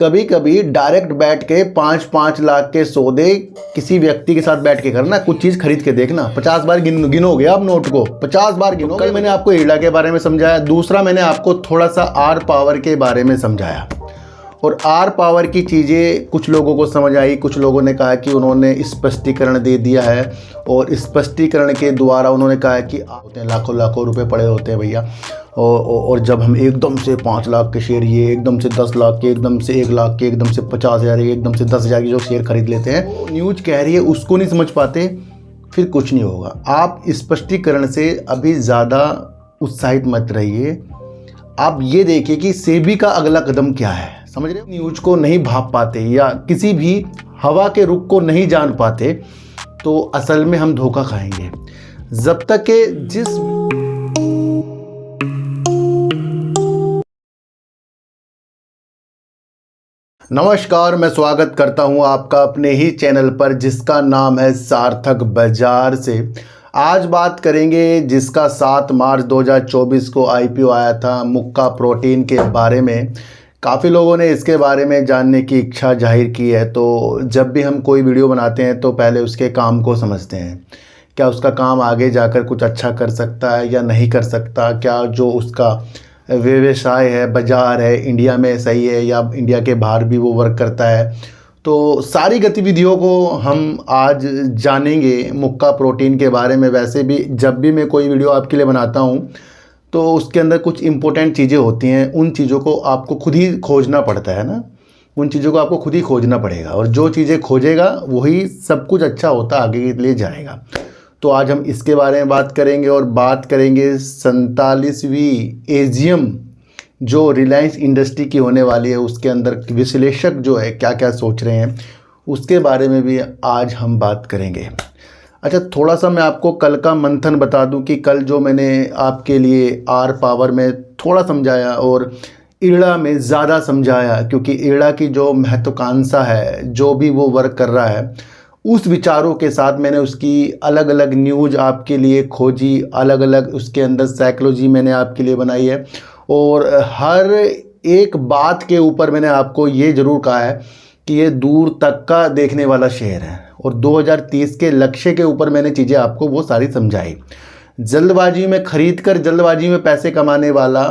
कभी कभी डायरेक्ट बैठ के 5-5 लाख के सौदे किसी व्यक्ति के साथ बैठ के करना, कुछ चीज़ खरीद के देखना। 50 बार गिनोगे आप नोट को, 50 बार गिनोगे। कल मैंने आपको इरड़ा के बारे में समझाया, दूसरा मैंने आपको थोड़ा सा आर पावर के बारे में समझाया। और आर पावर की चीज़ें कुछ लोगों को समझ आई, कुछ लोगों ने कहा कि उन्होंने स्पष्टीकरण दे दिया है और स्पष्टीकरण के द्वारा उन्होंने कहा कि होते हैं लाखों लाखों रुपए पड़े होते हैं भैया, और जब हम एकदम से 5 लाख के शेयर, ये एकदम से 10 लाख के, एकदम से 1 लाख के, एकदम से 50,000, एकदम से 10,000 के जो शेयर खरीद लेते हैं, न्यूज़ कह रही है उसको नहीं समझ पाते, फिर कुछ नहीं होगा। आप स्पष्टीकरण से अभी ज़्यादा उत्साहित मत रहिए। आप ये देखिए कि सेबी का अगला कदम क्या है, समझ रहे हो। न्यूज़ को नहीं भाप पाते या किसी भी हवा के रुख को नहीं जान पाते तो असल में हम धोखा खाएंगे। जब तक के जिस नमस्कार, मैं स्वागत करता हूं आपका अपने ही चैनल पर जिसका नाम है सार्थक बाजार से। आज बात करेंगे जिसका 7 मार्च 2024 को आईपीओ आया था, मुक्का प्रोटीन के बारे में। काफ़ी लोगों ने इसके बारे में जानने की इच्छा जाहिर की है। तो जब भी हम कोई वीडियो बनाते हैं तो पहले उसके काम को समझते हैं, क्या उसका काम आगे जाकर कुछ अच्छा कर सकता है या नहीं कर सकता, क्या जो उसका व्यवसाय है, बाज़ार है, इंडिया में सही है या इंडिया के बाहर भी वो वर्क करता है। तो सारी गतिविधियों को हम आज जानेंगे मुक्का प्रोटीन के बारे में। वैसे भी जब भी मैं कोई वीडियो आपके लिए बनाता हूँ तो उसके अंदर कुछ इम्पोर्टेंट चीज़ें होती हैं, उन चीज़ों को आपको खुद ही खोजना पड़ता है ना, उन चीज़ों को आपको खुद ही खोजना पड़ेगा और जो चीज़ें खोजेगा वही सब कुछ अच्छा होता आगे के लिए जाएगा। तो आज हम इसके बारे में बात करेंगे और बात करेंगे 47वीं एजीएम जो रिलायंस इंडस्ट्री की होने वाली है, उसके अंदर विश्लेषक जो है क्या क्या सोच रहे हैं उसके बारे में भी आज हम बात करेंगे। अच्छा, थोड़ा सा मैं आपको कल का मंथन बता दूं कि कल जो मैंने आपके लिए आर पावर में थोड़ा समझाया और इरड़ा में ज़्यादा समझाया, क्योंकि इरड़ा की जो महत्वाकांक्षा है, जो भी वो वर्क कर रहा है, उस विचारों के साथ मैंने उसकी अलग अलग न्यूज़ आपके लिए खोजी, अलग अलग उसके अंदर साइकोलॉजी मैंने आपके लिए बनाई है और हर एक बात के ऊपर मैंने आपको ये ज़रूर कहा है कि ये दूर तक का देखने वाला शेयर है और 2030 के लक्ष्य के ऊपर मैंने चीज़ें आपको वो सारी समझाई। जल्दबाजी में खरीद कर जल्दबाजी में पैसे कमाने वाला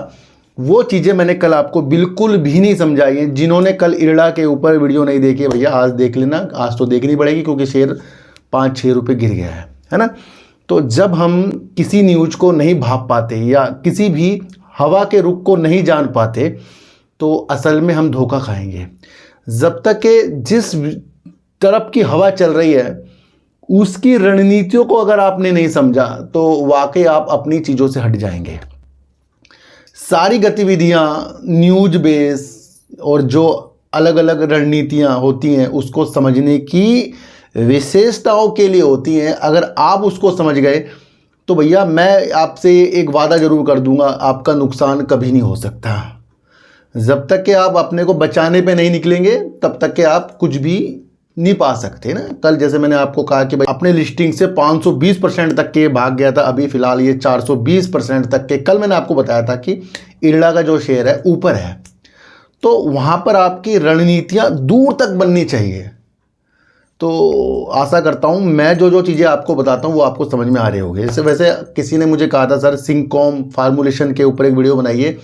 वो चीज़ें मैंने कल आपको बिल्कुल भी नहीं समझाई हैं। जिन्होंने कल इरड़ा के ऊपर वीडियो नहीं देखी भैया, आज देख लेना, आज तो देखनी पड़ेगी क्योंकि शेयर 5-6 रुपये गिर गया है ना। तो जब हम किसी न्यूज़ को नहीं भाप पाते या किसी भी हवा के रुख को नहीं जान पाते तो असल में हम धोखा खाएंगे। जब तक के जिस तरफ की हवा चल रही है उसकी रणनीतियों को अगर आपने नहीं समझा तो वाकई आप अपनी चीज़ों से हट जाएंगे। सारी गतिविधियां न्यूज बेस और जो अलग अलग रणनीतियां होती हैं उसको समझने की विशेषताओं के लिए होती हैं। अगर आप उसको समझ गए तो भैया मैं आपसे एक वादा ज़रूर कर दूंगा, आपका नुकसान कभी नहीं हो सकता। जब तक कि आप अपने को बचाने पे नहीं निकलेंगे तब तक कि आप कुछ भी नहीं पा सकते ना। कल जैसे मैंने आपको कहा कि भाई अपने लिस्टिंग से 520% तक के भाग गया था, अभी फिलहाल ये 420% तक के। कल मैंने आपको बताया था कि इरड़ा का जो शेयर है ऊपर है, तो वहाँ पर आपकी रणनीतियाँ दूर तक बननी चाहिए। तो आशा करता हूँ मैं जो चीज़ें आपको बताता हूँ वो आपको समझ में आ रही होगी। जैसे वैसे किसी ने मुझे कहा था सर सिंकॉम फार्मूलेशन के ऊपर एक वीडियो बनाइए,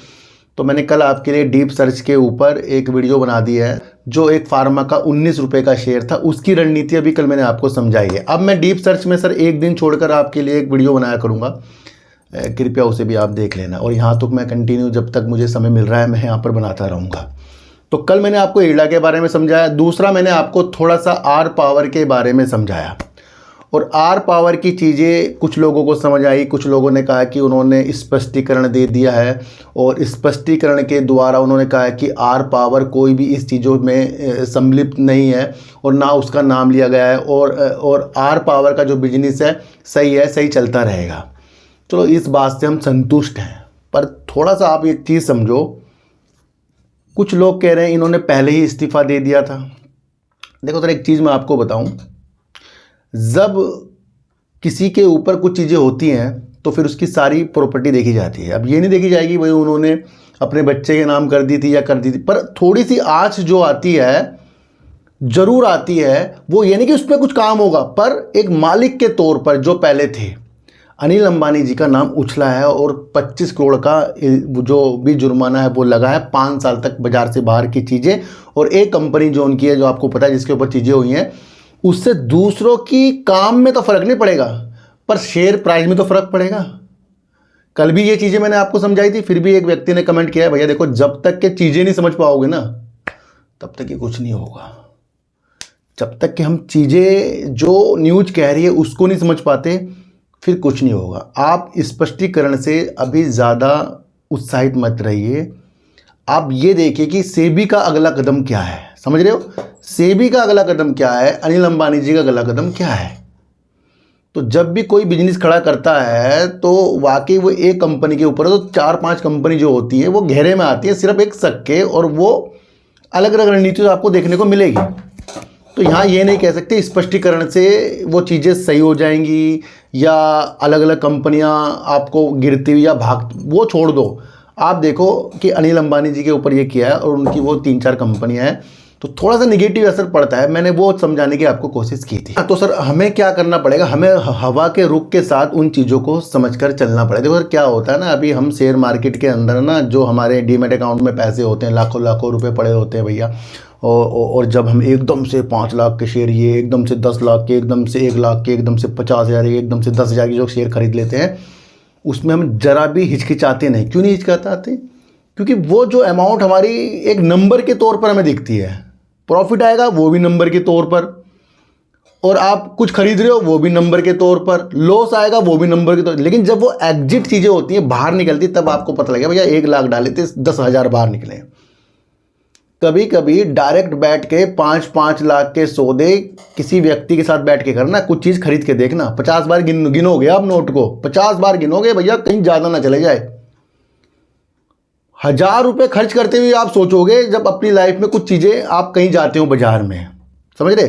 तो मैंने कल आपके लिए डीप सर्च के ऊपर एक वीडियो बना दी है। जो एक फार्मा का 19 रुपये का शेयर था उसकी रणनीति अभी कल मैंने आपको समझाई है। अब मैं डीप सर्च में सर एक दिन छोड़कर आपके लिए एक वीडियो बनाया करूँगा, कृपया उसे भी आप देख लेना। और यहाँ तक मैं कंटिन्यू जब तक मुझे समय मिल रहा है मैं यहाँ पर बनाता रहूँगा। तो कल मैंने आपको इरड़ा के बारे में समझाया, दूसरा मैंने आपको थोड़ा सा आर पावर के बारे में समझाया और आर पावर की चीज़ें कुछ लोगों को समझ आई, कुछ लोगों ने कहा कि उन्होंने स्पष्टीकरण दे दिया है और स्पष्टीकरण के द्वारा उन्होंने कहा कि आर पावर कोई भी इस चीज़ों में सम्मिलित नहीं है और ना उसका नाम लिया गया है और आर पावर का जो बिजनेस है सही है, सही चलता रहेगा। चलो इस बात से हम संतुष्ट हैं, पर थोड़ा सा आप एक चीज़ समझो, कुछ लोग कह रहे हैं इन्होंने पहले ही इस्तीफ़ा दे दिया था। देखो सर एक चीज़ मैं आपको बताऊं, जब किसी के ऊपर कुछ चीज़ें होती हैं तो फिर उसकी सारी प्रॉपर्टी देखी जाती है। अब ये नहीं देखी जाएगी भाई उन्होंने अपने बच्चे के नाम कर दी थी या कर दी थी, पर थोड़ी सी आँच जो आती है जरूर आती है। वो ये नहीं कि उस पर कुछ काम होगा, पर एक मालिक के तौर पर जो पहले थे, अनिल अंबानी जी का नाम उछला है और 25 करोड़ का जो भी जुर्माना है वो लगा है, 5 साल तक बाजार से बाहर की चीज़ें। और एक कंपनी जो उनकी है, जो आपको पता है जिसके ऊपर चीज़ें हुई हैं, उससे दूसरों की काम में तो फ़र्क नहीं पड़ेगा, पर शेयर प्राइस में तो फ़र्क पड़ेगा। कल भी ये चीज़ें मैंने आपको समझाई थी, फिर भी एक व्यक्ति ने कमेंट किया है, भैया देखो जब तक के चीज़ें नहीं समझ पाओगे ना तब तक ये कुछ नहीं होगा। जब तक कि हम चीज़ें जो न्यूज़ कह रही है उसको नहीं समझ पाते फिर कुछ नहीं होगा। आप स्पष्टीकरण से अभी ज़्यादा उत्साहित मत रहिए। आप ये देखिए कि सेबी का अगला कदम क्या है, समझ रहे हो? सेबी का अगला कदम क्या है, अनिल अंबानी जी का अगला कदम क्या है। तो जब भी कोई बिजनेस खड़ा करता है तो वाकई वो एक कंपनी के ऊपर, तो 4-5 कंपनी जो होती है वो घेरे में आती है सिर्फ एक शक के, और वो अलग अलग रणनीति आपको देखने को मिलेगी। तो यहाँ ये नहीं कह सकते स्पष्टीकरण से वो चीज़ें सही हो जाएंगी या अलग अलग कंपनियाँ आपको गिरती हुई या भाग, वो छोड़ दो। आप देखो कि अनिल अंबानी जी के ऊपर ये किया है और उनकी वो 3-4 कंपनियाँ हैं, तो थोड़ा सा निगेटिव असर पड़ता है। मैंने वो समझाने की आपको कोशिश की थी। तो सर हमें क्या करना पड़ेगा, हमें हवा के रुख के साथ उन चीज़ों को समझकर चलना पड़ेगा। देखो सर क्या होता है ना, अभी हम शेयर मार्केट के अंदर ना, जो हमारे डीमैट अकाउंट में पैसे होते हैं, लाखों लाखों रुपए पड़े होते हैं भैया, और जब हम एकदम से 5 लाख के शेयर, ये एकदम से 10 लाख के, एकदम से 1 लाख के, एकदम से 50,000, एकदम से 10,000 के जो शेयर खरीद लेते हैं, उसमें हम जरा भी हिचकिचाते नहीं। क्यों नहीं हिचकिचाते? क्योंकि वो जो अमाउंट हमारी एक नंबर के तौर पर हमें दिखती है। प्रॉफिट आएगा वो भी नंबर के तौर पर, और आप कुछ खरीद रहे हो वो भी नंबर के तौर पर, लॉस आएगा वो भी नंबर के तौर। लेकिन जब वो एग्जिट चीज़ें होती हैं, बाहर निकलती, तब आपको पता लगेगा भैया 1 लाख डाले थे 10,000 बाहर निकले। कभी कभी डायरेक्ट बैठ के 5-5 लाख के सौदे किसी व्यक्ति के साथ बैठ के करना, कुछ चीज़ खरीद के देखना। 50 बार गिनोगे आप नोट को, 50 बार गिनोगे भैया, कहीं ज़्यादा ना चले जाए। 1000 रुपये खर्च करते हुए आप सोचोगे जब अपनी लाइफ में कुछ चीज़ें आप कहीं जाते हो बाजार में, समझ रहे?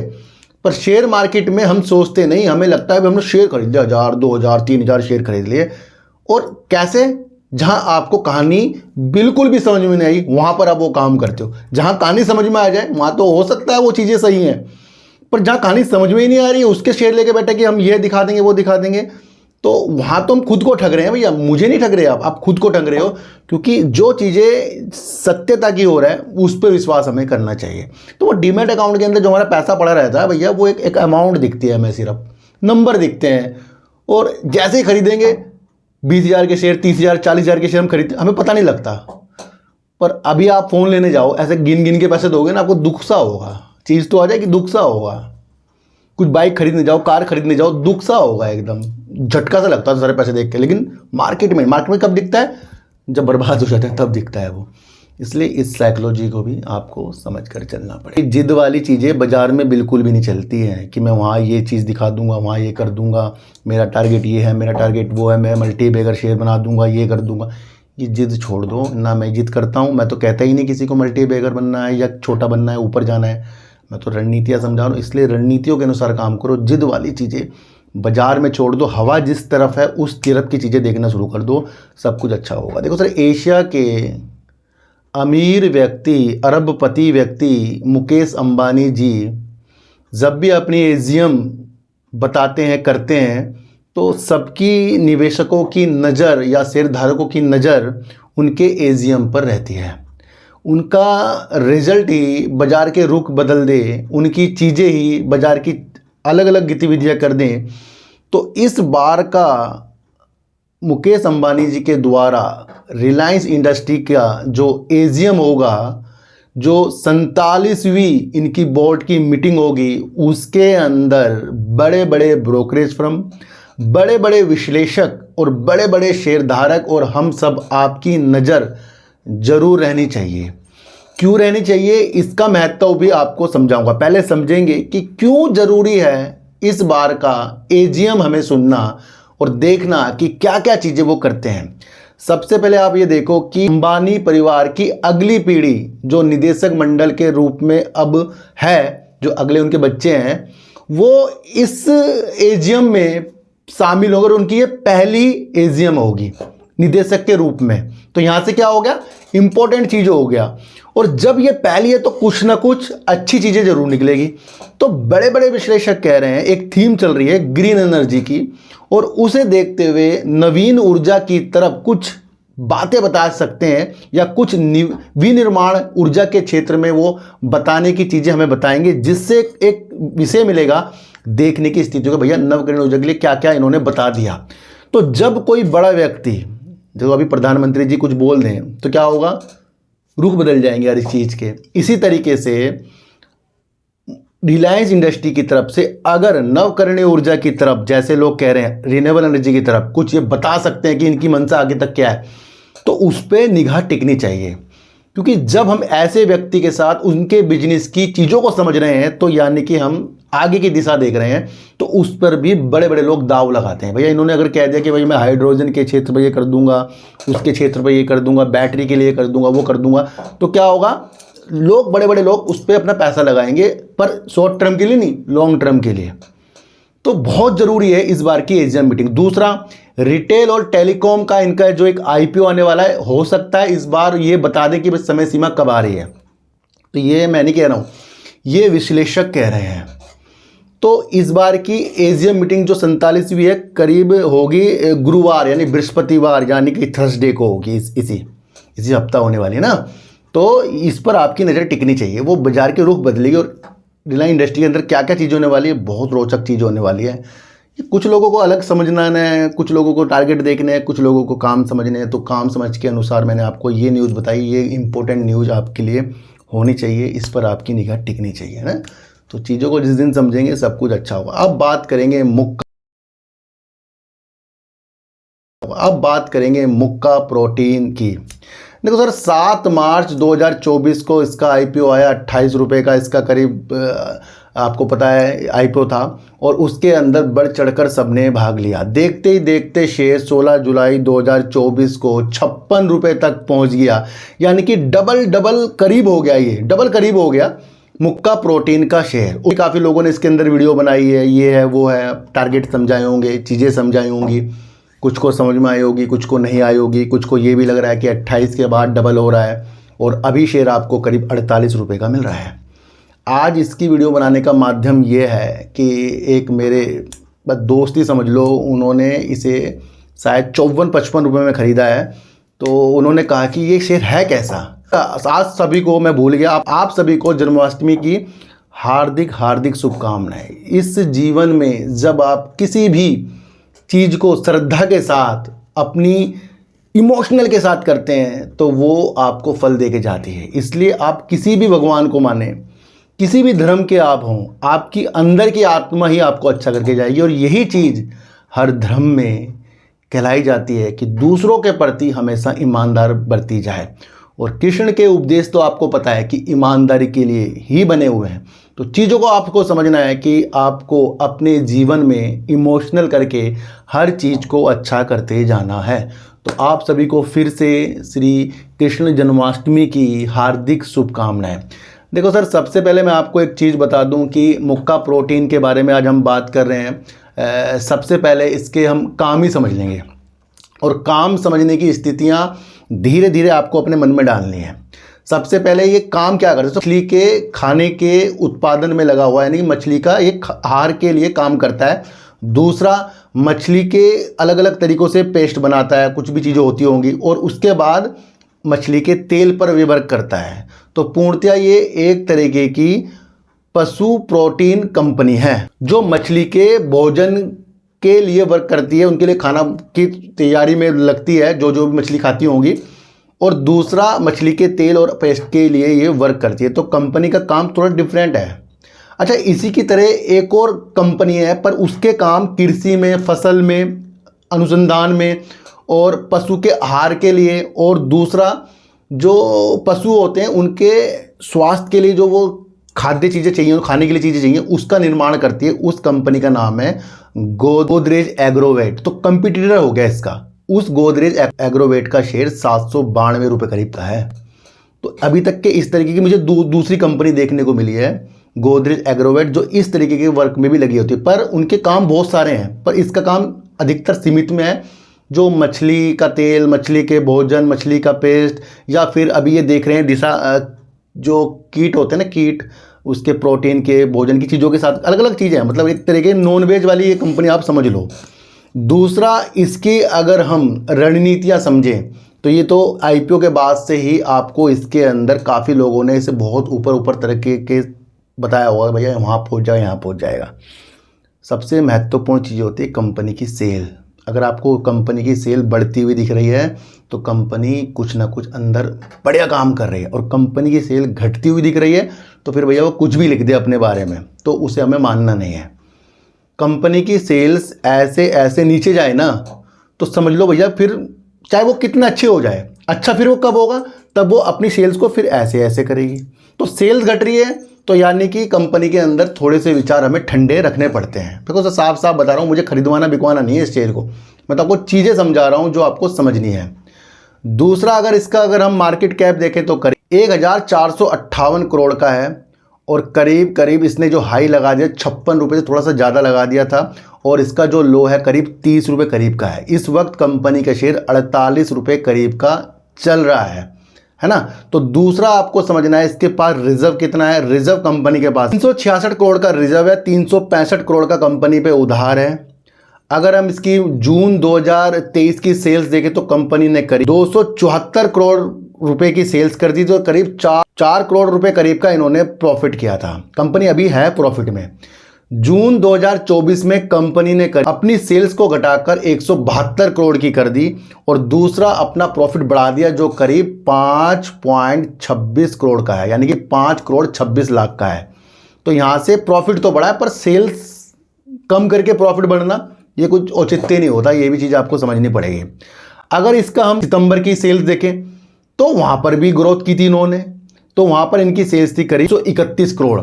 पर शेयर मार्केट में हम सोचते नहीं, हमें लगता है हमने शेयर खरीद लिया, 1000, 2000, 3000 शेयर खरीद लिए। और कैसे? जहां आपको कहानी बिल्कुल भी समझ में नहीं आई वहां पर आप वो काम करते हो। जहां कहानी समझ में आ जाए वहां तो हो सकता है वो चीज़ें सही हैं, पर जहां कहानी समझ में ही नहीं आ रही है उसके शेयर लेके बैठे कि हम ये दिखा देंगे वो दिखा देंगे, तो वहां तो हम खुद को ठग रहे हैं भैया। मुझे नहीं ठग रहे आप खुद को ठग रहे हो, क्योंकि जो चीज़ें सत्यता की हो रहा है उस पर विश्वास हमें करना चाहिए। तो वो डीमैट अकाउंट के अंदर जो हमारा पैसा पड़ा रहता है भैया, वो एक अमाउंट दिखती है हमें, सिर्फ नंबर दिखते हैं। और जैसे ही खरीदेंगे 20,000 के शेयर, 30,000, 40,000 के शेयर हम खरीदते, हमें पता नहीं लगता। पर अभी आप फ़ोन लेने जाओ, ऐसे गिन गिन के पैसे दोगे ना, आपको दुख सा होगा। चीज़ तो आ जाए कि दुख सा होगा। कुछ बाइक खरीदने जाओ, कार खरीदने जाओ, दुख सा होगा, एकदम झटका सा लगता है सारे पैसे देख के। लेकिन मार्केट में कब दिखता है? जब बर्बाद हो जाता है तब दिखता है वो। इसलिए इस साइकोलॉजी को भी आपको समझ कर चलना पड़ेगा। जिद वाली चीज़ें बाज़ार में बिल्कुल भी नहीं चलती हैं कि मैं वहाँ ये चीज़ दिखा दूंगा, वहाँ ये कर दूंगा, मेरा टारगेट ये है, मेरा टारगेट वो है, मैं मल्टी बैगर शेयर बना दूंगा, ये कर दूंगा। ये जिद छोड़ दो ना। मैं जिद करता हूँ, मैं तो कहता ही नहीं किसी को मल्टी बैगर बनना है या छोटा बनना है, ऊपर जाना है। मैं तो रणनीतियाँ समझा रहा हूँ। इसलिए रणनीतियों के अनुसार काम करो। जिद वाली चीज़ें बाजार में छोड़ दो। हवा जिस तरफ है उस तरफ की चीज़ें देखना शुरू कर दो, सब कुछ अच्छा होगा। देखो सर, एशिया के अमीर व्यक्ति, अरबपति व्यक्ति मुकेश अंबानी जी जब भी अपनी एजीएम बताते हैं, करते हैं, तो सबकी निवेशकों की नज़र या शेयरधारकों की नज़र उनके एजीएम पर रहती है। उनका रिजल्ट ही बाज़ार के रुख बदल दे, उनकी चीज़ें ही बाज़ार की अलग अलग गतिविधियाँ कर दें। तो इस बार का मुकेश अंबानी जी के द्वारा रिलायंस इंडस्ट्री का जो एजीएम होगा, जो 47वीं इनकी बोर्ड की मीटिंग होगी, उसके अंदर बड़े बड़े ब्रोकरेज फर्म, बड़े बड़े विश्लेषक और बड़े बड़े शेयरधारक और हम सब आपकी नज़र जरूर रहनी चाहिए। क्यों रहनी चाहिए, इसका महत्व भी आपको समझाऊंगा। पहले समझेंगे कि क्यों ज़रूरी है इस बार का एजीएम हमें सुनना और देखना कि क्या क्या चीज़ें वो करते हैं। सबसे पहले आप ये देखो कि अंबानी परिवार की अगली पीढ़ी जो निदेशक मंडल के रूप में अब है, जो अगले उनके बच्चे हैं, वो इस एजीएम में शामिल होकर उनकी ये पहली एजीएम होगी निदेशक के रूप में। तो यहाँ से क्या हो गया, इंपॉर्टेंट चीज़ हो गया। और जब ये पहली है तो कुछ ना कुछ अच्छी चीज़ें जरूर निकलेगी। तो बड़े बड़े विश्लेषक कह रहे हैं, एक थीम चल रही है ग्रीन एनर्जी की, और उसे देखते हुए नवीन ऊर्जा की तरफ कुछ बातें बता सकते हैं, या कुछ विनिर्माण ऊर्जा के क्षेत्र में वो बताने की चीज़ें हमें बताएंगे, जिससे एक विषय मिलेगा देखने की स्थिति को, भैया नवकरणीय ऊर्जा के लिए क्या क्या इन्होंने बता दिया। तो जब कोई बड़ा व्यक्ति, जो अभी प्रधानमंत्री जी कुछ बोल रहे हैं, तो क्या होगा, रुख बदल जाएंगे हर इस चीज़ के। इसी तरीके से रिलायंस इंडस्ट्री की तरफ से अगर नवकरणीय ऊर्जा की तरफ, जैसे लोग कह रहे हैं रिन्यूएबल एनर्जी की तरफ, कुछ ये बता सकते हैं कि इनकी मंशा आगे तक क्या है, तो उस पर निगाह टिकनी चाहिए। क्योंकि जब हम ऐसे व्यक्ति के साथ उनके बिजनेस की चीज़ों को समझ रहे हैं, तो यानी कि हम आगे की दिशा देख रहे हैं, तो उस पर भी बड़े बड़े लोग दाव लगाते हैं। भैया इन्होंने अगर कह दिया कि भाई मैं हाइड्रोजन के क्षेत्र पर ये कर दूंगा, उसके क्षेत्र पर ये कर दूंगा, बैटरी के लिए कर दूंगा, वो कर दूंगा, तो क्या होगा, लोग, बड़े बड़े लोग उस पर अपना पैसा लगाएंगे, पर शॉर्ट टर्म के लिए नहीं, लॉन्ग टर्म के लिए। तो बहुत ज़रूरी है इस बार की एजीएम मीटिंग। दूसरा, रिटेल और टेलीकॉम का इनका जो एक आईपीओ आने वाला है, हो सकता है इस बार ये बता दें कि समय सीमा कब आ रही है। तो ये मैं नहीं कह रहा हूँ, ये विश्लेषक कह रहे हैं। तो इस बार की एजीएम मीटिंग जो 47वीं है, करीब होगी गुरुवार यानी बृहस्पतिवार यानी कि थर्सडे को होगी, इसी हफ्ता होने वाली है ना। तो इस पर आपकी नज़र टिकनी चाहिए, वो बाजार के रुख बदलेगी। और रिलायंस इंडस्ट्री के अंदर क्या क्या चीज़ होने वाली है, बहुत रोचक चीज़ होने वाली है। कुछ लोगों को अलग समझना है, कुछ लोगों को टारगेट देखने हैं, कुछ लोगों को काम समझने हैं। तो काम समझ के अनुसार मैंने आपको ये न्यूज़ बताई, ये इंपॉर्टेंट न्यूज़ आपके लिए होनी चाहिए, इस पर आपकी निगाह टिकनी चाहिए ना। तो चीज़ों को जिस दिन समझेंगे सब कुछ अच्छा होगा। अब बात करेंगे मुक्का प्रोटीन की। देखो सर, 7 मार्च 2024 को इसका आईपीओ आया, 28 रुपये का इसका करीब आपको पता है आईपीओ था, और उसके अंदर बढ़ चढ़कर सबने भाग लिया। देखते ही देखते शेयर 16 जुलाई 2024 को 56 रुपये तक पहुंच गया, यानी कि डबल करीब हो गया, ये डबल करीब हो गया मुक्का प्रोटीन का शेयर। काफ़ी लोगों ने इसके अंदर वीडियो बनाई है, ये है वो है, टारगेट समझाए होंगे, चीज़ें समझाई होंगी, कुछ को समझ में आई होगी, कुछ को नहीं आई होगी, कुछ को ये भी लग रहा है कि 28 के बाद डबल हो रहा है, और अभी शेयर आपको करीब 48 रुपये का मिल रहा है। आज इसकी वीडियो बनाने का माध्यम ये है कि एक मेरे बस दोस्त ही समझ लो, उन्होंने इसे शायद 54-55 रुपये में ख़रीदा है। तो उन्होंने कहा कि ये शेयर है कैसा। आज सभी को मैं भूल गया, आप सभी को जन्माष्टमी की हार्दिक शुभकामनाएं। इस जीवन में जब आप किसी भी चीज़ को श्रद्धा के साथ, अपनी इमोशनल के साथ करते हैं, तो वो आपको फल दे के जाती है। इसलिए आप किसी भी भगवान को माने, किसी भी धर्म के आप हों, आपकी अंदर की आत्मा ही आपको अच्छा करके जाएगी। और यही चीज़ हर धर्म में कहलाई जाती है कि दूसरों के प्रति हमेशा ईमानदार बरती जाए। और कृष्ण के उपदेश तो आपको पता है कि ईमानदारी के लिए ही बने हुए हैं। तो चीज़ों को आपको समझना है कि आपको अपने जीवन में इमोशनल करके हर चीज़ को अच्छा करते जाना है। तो आप सभी को फिर से श्री कृष्ण जन्माष्टमी की हार्दिक शुभकामनाएं। देखो सर, सबसे पहले मैं आपको एक चीज़ बता दूं कि मुक्का प्रोटीन के बारे में आज हम बात कर रहे हैं। सबसे पहले इसके हम काम ही समझ लेंगे, और काम समझने की स्थितियां धीरे धीरे आपको अपने मन में डालनी है। सबसे पहले ये काम क्या करता है, मछली के खाने के उत्पादन में लगा हुआ है, यानी मछली का एक आहार के लिए काम करता है। दूसरा, मछली के अलग अलग तरीक़ों से पेस्ट बनाता है, कुछ भी चीज़ें होती होंगी, और उसके बाद मछली के तेल पर भी वर्क करता है। तो पूर्णतः ये एक तरीके की पशु प्रोटीन कंपनी है, जो मछली के भोजन के लिए वर्क करती है, उनके लिए खाना की तैयारी में लगती है, जो भी मछली खाती होंगी। और दूसरा, मछली के तेल और पेस्ट के लिए ये वर्क करती है। तो कंपनी का काम थोड़ा डिफरेंट है। अच्छा, इसी की तरह एक और कंपनी है, पर उसके काम कृषि में, फसल में, अनुसंधान में, और पशु के आहार के लिए, और दूसरा जो पशु होते हैं उनके स्वास्थ्य के लिए जो वो खाद्य चीज़ें चाहिए, खाने के लिए चीज़ें चाहिए, उसका निर्माण करती है। उस कंपनी का नाम है गोदरेज एग्रोवेट। तो कंपटीटर हो गया इसका। उस गोदरेज एग्रोवेट का शेयर 792 रुपये करीब का है। तो अभी तक के इस तरीके की मुझे दूसरी कंपनी देखने को मिली है, गोदरेज एग्रोवेट, जो इस तरीके के वर्क में भी लगी होती है। पर उनके काम बहुत सारे हैं, पर इसका काम अधिकतर सीमित में है। जो मछली का तेल, मछली के भोजन, मछली का पेस्ट, या फिर अभी ये देख रहे हैं दिशा जो कीट होते हैं ना, कीट, उसके प्रोटीन के भोजन की चीज़ों के साथ अलग अलग चीज़ें हैं, मतलब एक तरह के नॉन वेज वाली ये कंपनी आप समझ लो। दूसरा, इसकी अगर हम रणनीतियाँ समझें तो ये तो आईपीओ के बाद से ही आपको इसके अंदर काफ़ी लोगों ने इसे बहुत ऊपर ऊपर तरह के बताया होगा, भैया वहाँ पहुँच जाए, यहाँ पहुँच जाएगा। सबसे महत्वपूर्ण चीज़ होती है कंपनी की सेल। अगर आपको कंपनी की सेल बढ़ती हुई दिख रही है तो कंपनी कुछ ना कुछ अंदर बढ़िया काम कर रही है, और कंपनी की सेल घटती हुई दिख रही है तो फिर भैया वो कुछ भी लिख दे अपने बारे में तो उसे हमें मानना नहीं है। कंपनी की सेल्स ऐसे ऐसे नीचे जाए ना तो समझ लो भैया, फिर चाहे वो कितना अच्छे हो जाए, अच्छा फिर वो कब होगा, तब वो अपनी सेल्स को फिर ऐसे ऐसे करेगी। तो सेल्स घट रही है तो यानी कि कंपनी के अंदर थोड़े से विचार हमें ठंडे रखने पड़ते हैं। देखो सर, साफ साफ बता रहा हूँ, मुझे खरीदवाना बिकवाना नहीं है इस शेयर को, मैं तो आपको चीज़ें समझा रहा हूँ जो आपको समझनी है। दूसरा, अगर हम मार्केट कैप देखें तो करीब 1458 करोड़ का है, और करीब करीब इसने जो हाई लगा दिया 56 रुपये से थोड़ा सा ज़्यादा लगा दिया था, और इसका जो लो है करीब 30 रुपये करीब का है। इस वक्त कंपनी का शेयर 48 रुपये करीब का चल रहा है ना। तो दूसरा आपको समझना है, इसके पास रिजर्व कितना है। रिजर्व कंपनी के पास 366 करोड़ का रिजर्व है, 365 करोड़ का कंपनी पे उधार है। अगर हम इसकी जून 2023 की सेल्स देखें तो कंपनी ने करीब 274 करोड़ रुपए की सेल्स कर दी, तो करीब 4 करोड़ रुपए करीब का इन्होंने प्रॉफिट किया था। कंपनी अभी है प्रॉफिट में। जून 2024 में कंपनी ने अपनी सेल्स को घटाकर 172 करोड़ की कर दी, और दूसरा अपना प्रॉफिट बढ़ा दिया जो करीब 5.26 करोड़ का है, यानी कि 5 करोड़ 26 लाख का है। तो यहाँ से प्रॉफिट तो बढ़ा है, पर सेल्स कम करके प्रॉफिट बढ़ना ये कुछ औचित्य नहीं होता, ये भी चीज़ आपको समझनी पड़ेगी। अगर इसका हम सितंबर की सेल्स देखें तो वहाँ पर भी ग्रोथ की थी इन्होंने, तो वहाँ पर इनकी सेल्स थी करीब 131 करोड़।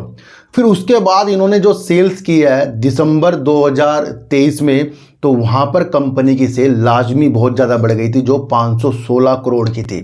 फिर उसके बाद इन्होंने जो सेल्स की है दिसंबर 2023 में, तो वहाँ पर कंपनी की सेल लाजमी बहुत ज़्यादा बढ़ गई थी जो 516 करोड़ की थी।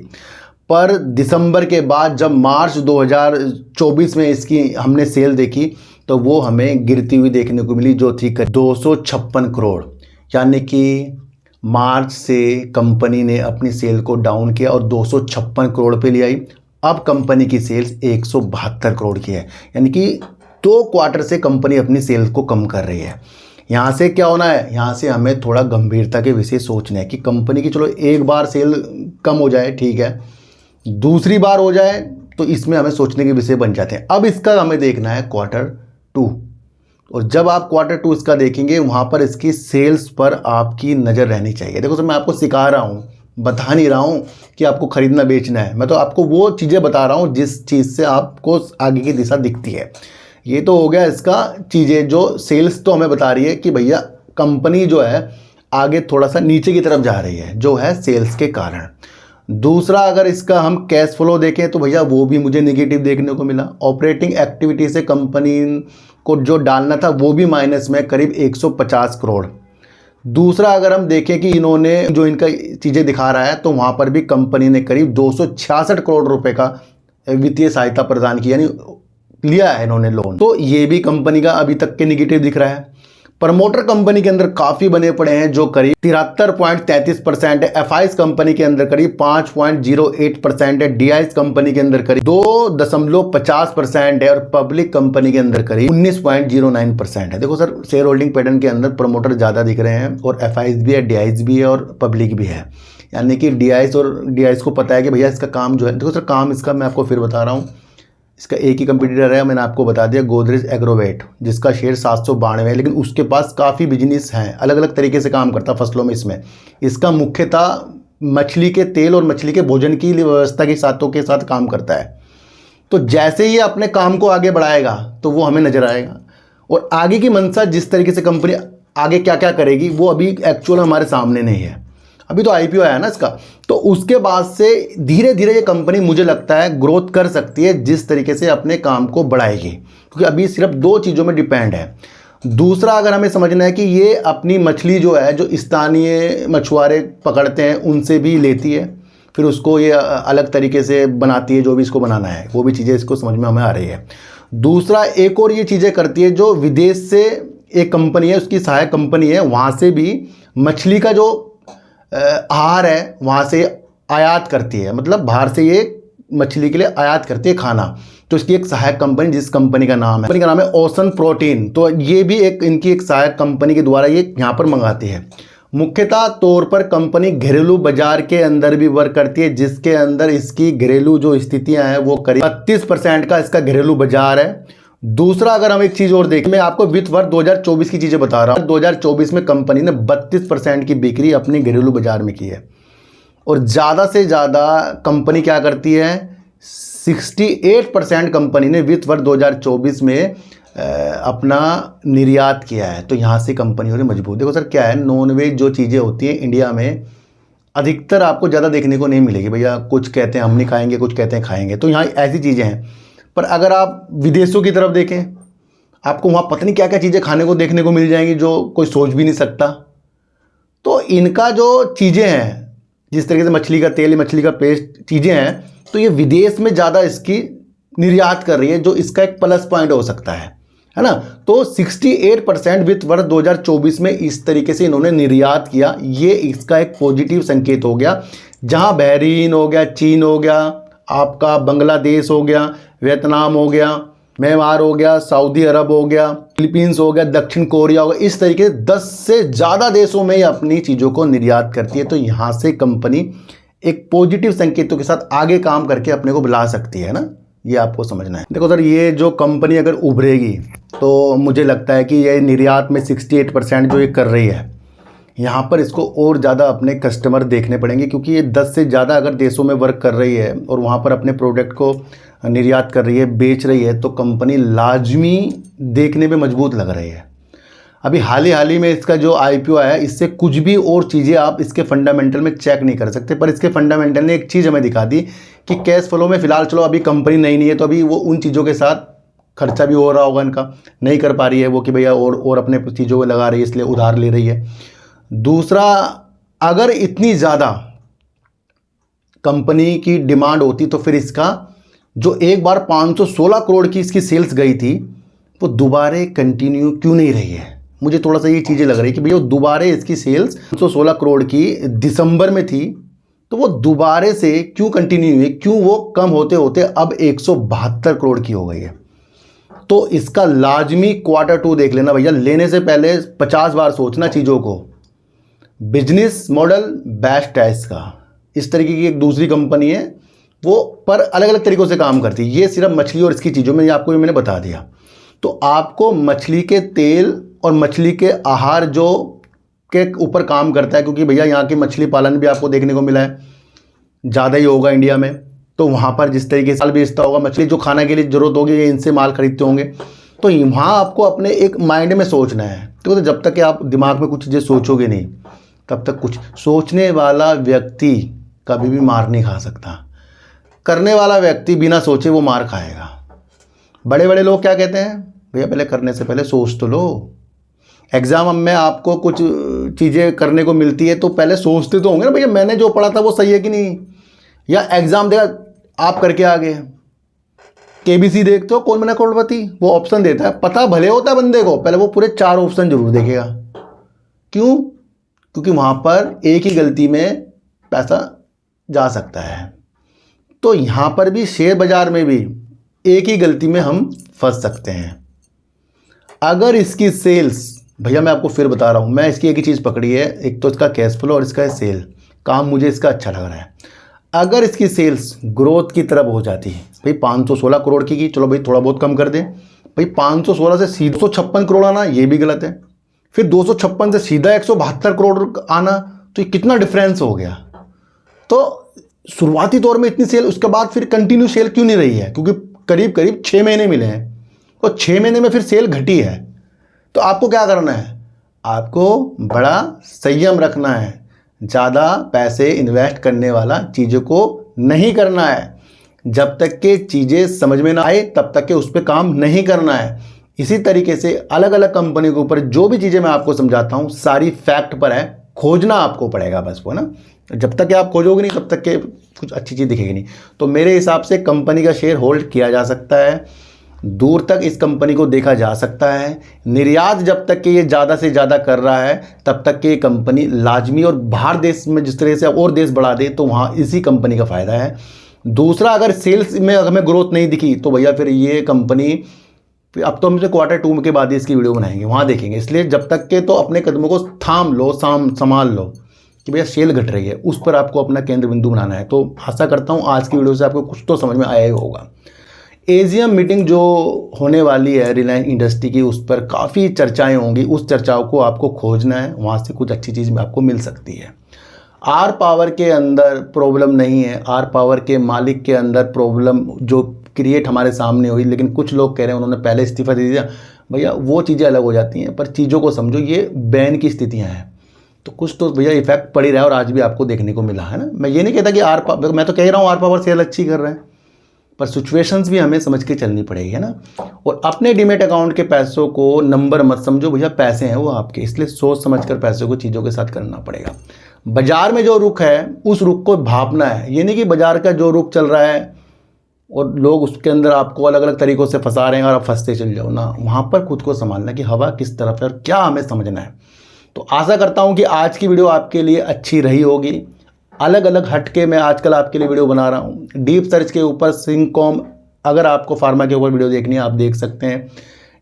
पर दिसंबर के बाद जब मार्च 2024 में इसकी हमने सेल देखी तो वो हमें गिरती हुई देखने को मिली, जो थी 256 करोड़। यानी कि मार्च से कंपनी ने अपनी सेल को डाउन किया और 256 करोड़ पे ले आई। अब कंपनी की सेल्स 172 करोड़ की है, यानी कि 2 क्वार्टर से कंपनी अपनी सेल्स को कम कर रही है। यहाँ से क्या होना है, यहाँ से हमें थोड़ा गंभीरता के विषय सोचना है कि कंपनी की चलो एक बार सेल कम हो जाए ठीक है, दूसरी बार हो जाए तो इसमें हमें सोचने के विषय बन जाते हैं। अब इसका हमें देखना है Q2, और जब आप Q2 इसका देखेंगे वहाँ पर इसकी सेल्स पर आपकी नज़र रहनी चाहिए। देखो सर, मैं आपको सिखा रहा हूँ, बता नहीं रहा हूँ कि आपको खरीदना बेचना है, मैं तो आपको वो चीज़ें बता रहा हूँ जिस चीज़ से आपको आगे की दिशा दिखती है। ये तो हो गया इसका चीज़ें, जो सेल्स तो हमें बता रही है कि भैया कंपनी जो है आगे थोड़ा सा नीचे की तरफ जा रही है, जो है सेल्स के कारण। दूसरा, अगर इसका हम कैश फ्लो देखें तो भैया वो भी मुझे नेगेटिव देखने को मिला। ऑपरेटिंग एक्टिविटी से कंपनी को जो डालना था वो भी माइनस में करीब 150 करोड़। दूसरा, अगर हम देखें कि इन्होंने जो इनका चीज़ें दिखा रहा है तो वहाँ पर भी कंपनी ने करीब 266 करोड़ रुपए का वित्तीय सहायता प्रदान की, यानी लिया है इन्होंने लोन। तो ये भी कंपनी का अभी तक के निगेटिव दिख रहा है। प्रमोटर कंपनी के अंदर काफ़ी बने पड़े हैं जो करीब 73.33% है। एफआईएस कंपनी के अंदर करीब 5.08% है। डीआईएस कंपनी के अंदर करीब 2.50% है, और पब्लिक कंपनी के अंदर करीब 19.09% है। देखो सर, शेयर होल्डिंग पैटर्न के अंदर प्रमोटर ज़्यादा दिख रहे हैं, और एफआईएस भी है, डीआईएस भी है, और पब्लिक भी है। यानी कि डीआईएस को पता है कि भैया इसका काम जो है, देखो सर काम इसका मैं आपको फिर बता रहा हूँ, इसका एक ही कंपटीटर है, मैंने आपको बता दिया, गोदरेज एग्रोवेट, जिसका शेयर 792 है, लेकिन उसके पास काफ़ी बिजनेस हैं, अलग अलग तरीके से काम करता फसलों में। इसमें इसका मुख्यतः मछली के तेल और मछली के भोजन की व्यवस्था के साथ काम करता है। तो जैसे ही अपने काम को आगे बढ़ाएगा तो वो हमें नज़र आएगा, और आगे की मंशा जिस तरीके से कंपनी आगे क्या क्या करेगी वो अभी एक्चुअल हमारे सामने नहीं है। अभी तो आईपीओ आया ना इसका, तो उसके बाद से धीरे धीरे ये कंपनी मुझे लगता है ग्रोथ कर सकती है जिस तरीके से अपने काम को बढ़ाएगी, क्योंकि अभी सिर्फ 2 चीज़ों में डिपेंड है। दूसरा, अगर हमें समझना है कि ये अपनी मछली जो है, जो स्थानीय मछुआरे पकड़ते हैं उनसे भी लेती है, फिर उसको ये अलग तरीके से बनाती है, जो भी इसको बनाना है वो भी चीज़ें इसको समझ में हमें आ रही है। दूसरा, एक और ये चीज़ें करती है जो विदेश से एक कंपनी है, उसकी सहायक कंपनी है, वहाँ से भी मछली का जो आहार है वहाँ से आयात करती है, मतलब बाहर से ये मछली के लिए आयात करती है खाना। तो इसकी एक सहायक कंपनी, जिस कंपनी का नाम है ओशन प्रोटीन, तो ये भी एक इनकी एक सहायक कंपनी के द्वारा ये यहाँ पर मंगाती है। मुख्यतः तौर पर कंपनी घरेलू बाजार के अंदर भी वर्क करती है, जिसके अंदर इसकी घरेलू जो स्थितियां हैं वो करीब 32% का इसका घरेलू बाजार है। दूसरा, अगर हम एक चीज़ और देखें, मैं आपको वित्त वर्ष 2024 की चीज़ें बता रहा हूँ। 2024 में कंपनी ने 32% की बिक्री अपने घरेलू बाजार में की है, और ज़्यादा से ज़्यादा कंपनी क्या करती है, 68% कंपनी ने वित्त वर्ष 2024 में अपना निर्यात किया है। तो यहाँ से कंपनी हो रही मजबूत। देखो सर, क्या है, नॉनवेज जो चीज़ें होती हैं इंडिया में अधिकतर आपको ज़्यादा देखने को नहीं मिलेगी। भैया कुछ कहते हैं हम नहीं खाएंगे, कुछ कहते हैं खाएंगे, तो यहाँ ऐसी चीज़ें हैं। पर अगर आप विदेशों की तरफ देखें, आपको वहाँ पता नहीं क्या क्या चीज़ें खाने को देखने को मिल जाएंगी जो कोई सोच भी नहीं सकता। तो इनका जो चीज़ें हैं, जिस तरीके से मछली का तेल, मछली का पेस्ट चीज़ें हैं, तो ये विदेश में ज़्यादा इसकी निर्यात कर रही है, जो इसका एक प्लस पॉइंट हो सकता है ना। तो 68% वित्त वर्ष 2024 में इस तरीके से इन्होंने निर्यात किया, ये इसका एक पॉजिटिव संकेत हो गया। जहां बहरीन हो गया, चीन हो गया, आपका बांग्लादेश हो गया, वियतनाम हो गया, म्यांमार हो गया, सऊदी अरब हो गया, फिलीपींस हो गया, दक्षिण कोरिया हो गया, इस तरीके से 10 से ज़्यादा देशों में ये अपनी चीज़ों को निर्यात करती है। तो यहाँ से कंपनी एक पॉजिटिव संकेतों के साथ आगे काम करके अपने को बुला सकती है ना, ये आपको समझना है। देखो सर, ये जो कंपनी अगर उभरेगी तो मुझे लगता है कि ये निर्यात में 68% जो ये कर रही है, यहाँ पर इसको और ज़्यादा अपने कस्टमर देखने पड़ेंगे, क्योंकि ये 10 से ज़्यादा अगर देशों में वर्क कर रही है और वहाँ पर अपने प्रोडक्ट को निर्यात कर रही है, बेच रही है, तो कंपनी लाजमी देखने में मजबूत लग रही है। अभी हाल ही में इसका जो IPO आया है, इससे कुछ भी और चीज़ें आप इसके फंडामेंटल में चेक नहीं कर सकते, पर इसके फंडामेंटल ने एक चीज़ हमें दिखा दी कि कैश फ्लो में फ़िलहाल चलो अभी कंपनी नहीं है, तो अभी वो उन चीज़ों के साथ खर्चा भी हो रहा होगा इनका, नहीं कर पा रही है वो कि भैया और अपने चीज़ों को लगा रही है, इसलिए उधार ले रही है। दूसरा, अगर इतनी ज़्यादा कंपनी की डिमांड होती तो फिर इसका जो एक बार 516 करोड़ की इसकी सेल्स गई थी, वो दोबारे कंटिन्यू क्यों नहीं रही है। मुझे थोड़ा सा ये चीज़ें लग रही कि भैया दोबारे इसकी सेल्स 516 करोड़ की दिसंबर में थी, तो वो दोबारे से क्यों कंटिन्यू हुई, क्यों वो कम होते होते अब 172 करोड़ की हो गई है। तो इसका लाजमी Q2 देख लेना भैया, लेने से पहले 50 बार सोचना चीज़ों को। बिजनेस मॉडल बेस्ट है इसका। इस तरीके की एक दूसरी कंपनी है, वो पर अलग अलग तरीक़ों से काम करती है। ये सिर्फ मछली और इसकी चीज़ों में आपको मैंने बता दिया। तो आपको मछली के तेल और मछली के आहार जो के ऊपर काम करता है, क्योंकि भैया यहाँ की मछली पालन भी आपको देखने को मिला है ज़्यादा ही होगा इंडिया में, तो वहाँ पर जिस तरीके से माल बेचता होगा, मछली जो खाना के लिए ज़रूरत होगी ये इनसे माल खरीदते होंगे। तो वहाँ आपको अपने एक माइंड में सोचना है। तो जब तक कि आप दिमाग में कुछ चीज़ें सोचोगे नहीं, तब तक कुछ सोचने वाला व्यक्ति कभी भी मार नहीं खा सकता। करने वाला व्यक्ति बिना सोचे वो मार खाएगा। बड़े बड़े लोग क्या कहते हैं, भैया पहले करने से पहले सोच तो लो। एग्ज़ाम में आपको कुछ चीज़ें करने को मिलती है तो पहले सोचते तो होंगे ना, भैया मैंने जो पढ़ा था वो सही है कि नहीं। या एग्ज़ाम देगा, आप करके आ गए, KBC देखते हो, कौन बना करोड़पति, वो ऑप्शन देता है, पता भले होता है बंदे को, पहले वो पूरे 4 ऑप्शन जरूर देखेगा। क्यों? क्योंकि वहाँ पर एक ही गलती में पैसा जा सकता है। तो यहाँ पर भी शेयर बाज़ार में भी एक ही गलती में हम फंस सकते हैं। अगर इसकी सेल्स, भैया मैं आपको फिर बता रहा हूँ, मैं इसकी एक ही चीज़ पकड़ी है, एक तो इसका कैश फ्लो और इसका सेल, काम मुझे इसका अच्छा लग रहा है। अगर इसकी सेल्स ग्रोथ की तरफ हो जाती है, भाई 516 करोड़ की चलो भाई थोड़ा बहुत कम कर दें, भाई 516 से सीधा 256 करोड़ आना ये भी गलत है, फिर 256 से सीधा 172 करोड़ आना, तो ये कितना डिफरेंस हो गया। तो शुरुआती दौर में इतनी सेल, उसके बाद फिर कंटिन्यू सेल क्यों नहीं रही है, क्योंकि करीब करीब 6 महीने मिले हैं और 6 महीने में फिर सेल घटी है। तो आपको क्या करना है, आपको बड़ा संयम रखना है, ज़्यादा पैसे इन्वेस्ट करने वाला चीज़ों को नहीं करना है। जब तक के चीज़ें समझ में ना आए तब तक के उस पर काम नहीं करना है। इसी तरीके से अलग अलग कंपनी के ऊपर जो भी चीज़ें मैं आपको समझाता हूँ सारी फैक्ट पर है, खोजना आपको पड़ेगा बस वो ना। जब तक कि आप खोजोगे नहीं तब तक के कुछ अच्छी चीज़ दिखेगी नहीं। तो मेरे हिसाब से कंपनी का शेयर होल्ड किया जा सकता है। दूर तक इस कंपनी को देखा जा सकता है। निर्यात जब तक कि ये ज़्यादा से ज़्यादा कर रहा है तब तक कि ये कंपनी लाजमी, और बाहर देश में जिस तरह से और देश बढ़ा दे तो वहाँ इसी कंपनी का फ़ायदा है। दूसरा, अगर सेल्स में हमें ग्रोथ नहीं दिखी तो भैया फिर ये कंपनी, अब तो हमसे Q2 के बाद ही इसकी वीडियो बनाएंगे, वहाँ देखेंगे। इसलिए जब तक के तो अपने कदमों को थाम लो, संभाल लो कि भैया सेल घट रही है, उस पर आपको अपना केंद्र बिंदु बनाना है। तो आशा करता हूँ आज की वीडियो से आपको कुछ तो समझ में आया ही होगा। एजीएम मीटिंग जो होने वाली है रिलायंस इंडस्ट्री की, उस पर काफ़ी चर्चाएं होंगी। उस चर्चाओं को आपको खोजना है, वहाँ से कुछ अच्छी चीज़ आपको मिल सकती है। आर पावर के अंदर प्रॉब्लम नहीं है, आर पावर के मालिक के अंदर प्रॉब्लम जो क्रिएट हमारे सामने हुई, लेकिन कुछ लोग कह रहे हैं उन्होंने पहले इस्तीफा दे दिया। भैया वो चीज़ें अलग हो जाती हैं, पर चीज़ों को समझो, ये बैन की स्थितियाँ हैं तो कुछ तो भैया इफेक्ट पड़ ही रहा है, और आज भी आपको देखने को मिला है ना। मैं ये नहीं कहता कि आर पावर, मैं तो कह रहा हूँ आर पावर सेल अच्छी कर रहे हैं, पर सिचुएशंस भी हमें समझ के चलनी पड़ेगी, है ना। और अपने डीमेट अकाउंट के पैसों को नंबर मत समझो भैया, पैसे हैं वो आपके, इसलिए सोच समझ कर पैसों को चीज़ों के साथ करना पड़ेगा। बाजार में जो रुख है उस रुख को भापना है, ये नहीं कि बाजार का जो रुख चल रहा है और लोग उसके अंदर आपको अलग अलग तरीक़ों से फंसा रहे हैं और आप फंसते चल जाओ ना। वहाँ पर खुद को संभालना कि हवा किस तरफ है और क्या हमें समझना है। तो आशा करता हूँ कि आज की वीडियो आपके लिए अच्छी रही होगी। अलग अलग हटके मैं आजकल आपके लिए वीडियो बना रहा हूँ। डीप सर्च के ऊपर सिंकॉम, अगर आपको फार्मा के ऊपर वीडियो देखनी है आप देख सकते हैं।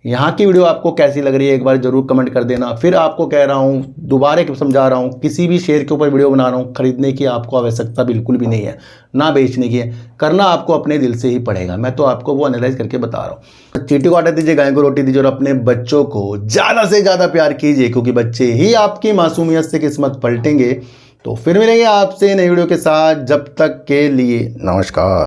यहाँ की वीडियो आपको कैसी लग रही है एक बार ज़रूर कमेंट कर देना। फिर आपको कह रहा हूँ, दोबारा समझा रहा हूँ, किसी भी शेयर के ऊपर वीडियो बना रहा हूँ, खरीदने की आपको आवश्यकता बिल्कुल भी नहीं है, ना बेचने की है। करना आपको अपने दिल से ही पड़ेगा, मैं तो आपको वो एनालाइज करके बता रहा हूँ। चींटी को आटा दीजिए, गाय को रोटी दीजिए, और अपने बच्चों को ज़्यादा से ज़्यादा प्यार कीजिए, क्योंकि बच्चे ही आपकी मासूमियत से किस्मत पलटेंगे। तो फिर मिलेंगे आपसे नई वीडियो के साथ, जब तक के लिए नमस्कार।